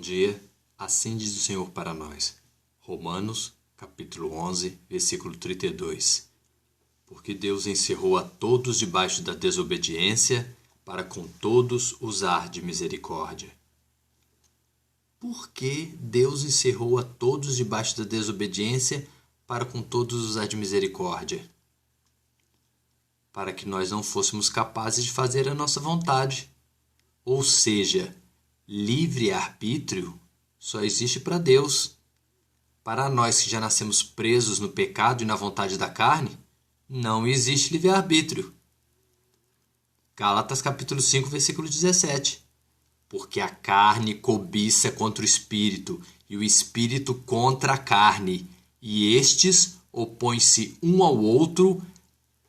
dia, assim diz o Senhor para nós. Romanos, capítulo 11, versículo 32. Porque Deus encerrou a todos debaixo da desobediência, para com todos usar de misericórdia. Por que Deus encerrou a todos debaixo da desobediência, para com todos usar de misericórdia? Para que nós não fôssemos capazes de fazer a nossa vontade. Ou seja, livre-arbítrio só existe para Deus. Para nós que já nascemos presos no pecado e na vontade da carne, não existe livre-arbítrio. Gálatas capítulo 5, versículo 17. Porque a carne cobiça contra o espírito, e o espírito contra a carne, e estes opõem-se um ao outro,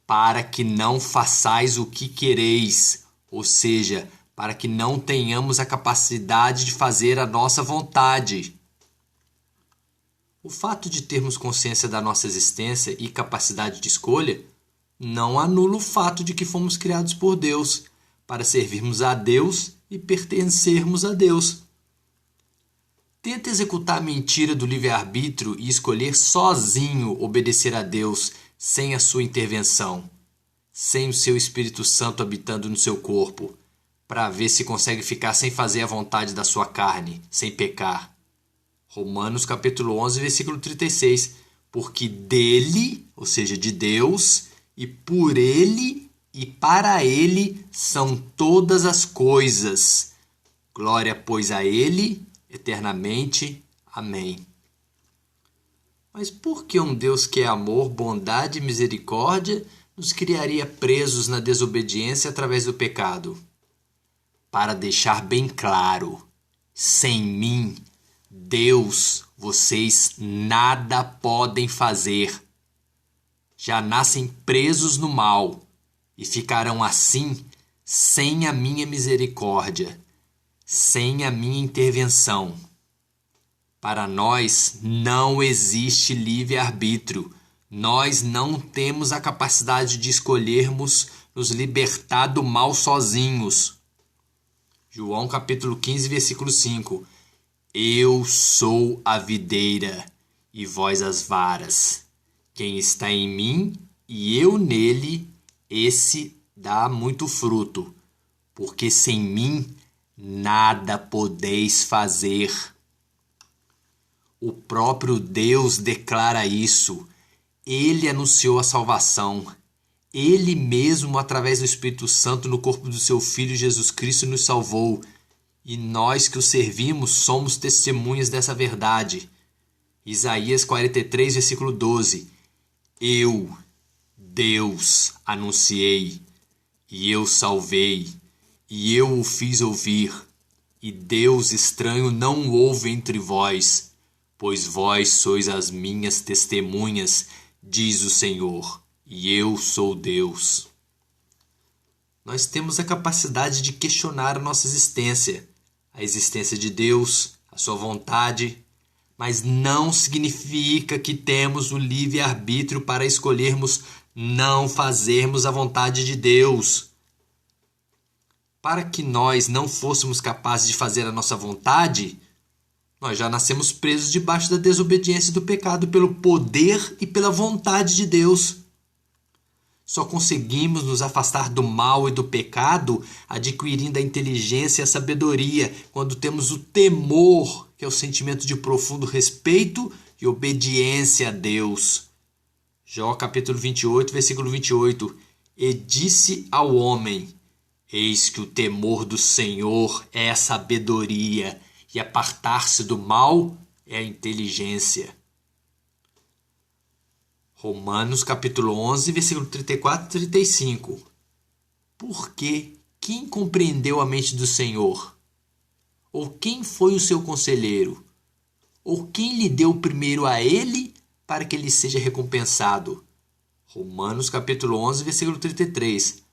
para que não façais o que quereis, ou seja, para que não tenhamos a capacidade de fazer a nossa vontade. O fato de termos consciência da nossa existência e capacidade de escolha não anula o fato de que fomos criados por Deus para servirmos a Deus e pertencermos a Deus. Tenta executar a mentira do livre-arbítrio e escolher sozinho obedecer a Deus sem a sua intervenção, sem o seu Espírito Santo habitando no seu corpo, para ver se consegue ficar sem fazer a vontade da sua carne, sem pecar. Romanos capítulo 11, versículo 36. Porque dele, ou seja, de Deus, e por ele e para ele são todas as coisas. Glória, pois, a ele eternamente. Amém. Mas por que um Deus que é amor, bondade e misericórdia nos criaria presos na desobediência através do pecado? Para deixar bem claro, sem mim, Deus, vocês nada podem fazer. Já nascem presos no mal e ficarão assim sem a minha misericórdia, sem a minha intervenção. Para nós não existe livre-arbítrio. Nós não temos a capacidade de escolhermos nos libertar do mal sozinhos. João capítulo 15, versículo 5. Eu sou a videira, e vós as varas. Quem está em mim e eu nele, esse dá muito fruto, porque sem mim nada podeis fazer. O próprio Deus declara isso. Ele anunciou a salvação. Ele mesmo, através do Espírito Santo, no corpo do seu Filho Jesus Cristo, nos salvou. E nós que o servimos somos testemunhas dessa verdade. Isaías 43, versículo 12. Eu, Deus, anunciei, e eu salvei, e eu o fiz ouvir. E Deus estranho não houve entre vós, pois vós sois as minhas testemunhas, diz o Senhor, e eu sou Deus. Nós temos a capacidade de questionar a nossa existência, a existência de Deus, a sua vontade, mas não significa que temos o livre-arbítrio para escolhermos não fazermos a vontade de Deus. Para que nós não fôssemos capazes de fazer a nossa vontade, nós já nascemos presos debaixo da desobediência e do pecado pelo poder e pela vontade de Deus. Só conseguimos nos afastar do mal e do pecado adquirindo a inteligência e a sabedoria quando temos o temor, que é o sentimento de profundo respeito e obediência a Deus. Jó capítulo 28, versículo 28. E disse ao homem: eis que o temor do Senhor é a sabedoria, e apartar-se do mal é a inteligência. Romanos capítulo 11, versículo 34 e 35. Porque quem compreendeu a mente do Senhor? Ou quem foi o seu conselheiro? Ou quem lhe deu primeiro a ele para que ele seja recompensado? Romanos capítulo 11, versículo 33.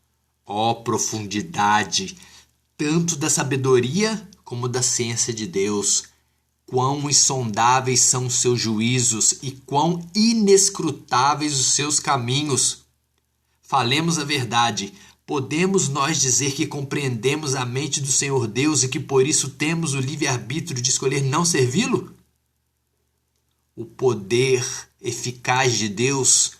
Ó profundidade, tanto da sabedoria como da ciência de Deus! Quão insondáveis são os seus juízos e quão inescrutáveis os seus caminhos. Falemos a verdade, Podemos nós dizer que compreendemos a mente do Senhor Deus e que por isso temos o livre-arbítrio de escolher não servi-lo? O poder eficaz de Deus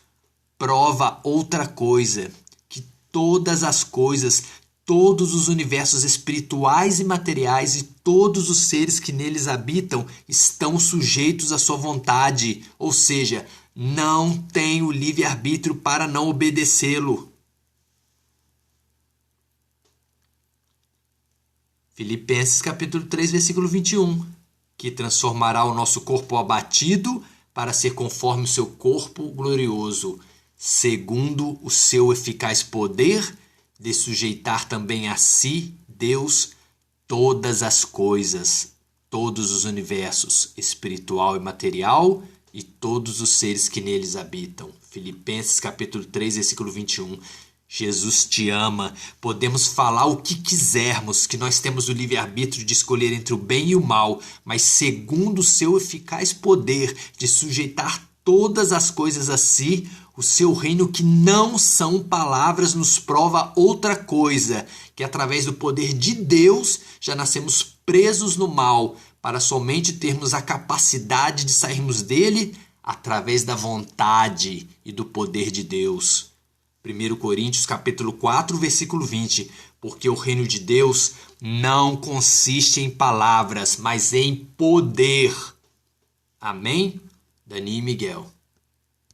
prova outra coisa, que todas as coisas, todos os universos espirituais e materiais e todos os seres que neles habitam estão sujeitos à sua vontade, ou seja, não tem o livre-arbítrio para não obedecê-lo. Filipenses capítulo 3, versículo 21, que transformará o nosso corpo abatido para ser conforme o seu corpo glorioso, segundo o seu eficaz poder de sujeitar também a si, Deus, todas as coisas, todos os universos, espiritual e material, e todos os seres que neles habitam. Filipenses capítulo 3, versículo 21. Jesus te ama. Podemos falar o que quisermos, que nós temos o livre-arbítrio de escolher entre o bem e o mal, mas segundo o seu eficaz poder de sujeitar todas as coisas a si, o seu reino, que não são palavras, nos prova outra coisa, que através do poder de Deus já nascemos presos no mal, para somente termos a capacidade de sairmos dele através da vontade e do poder de Deus. 1 Coríntios capítulo 4, versículo 20, porque o reino de Deus não consiste em palavras, mas em poder. Amém? Dani e Miguel.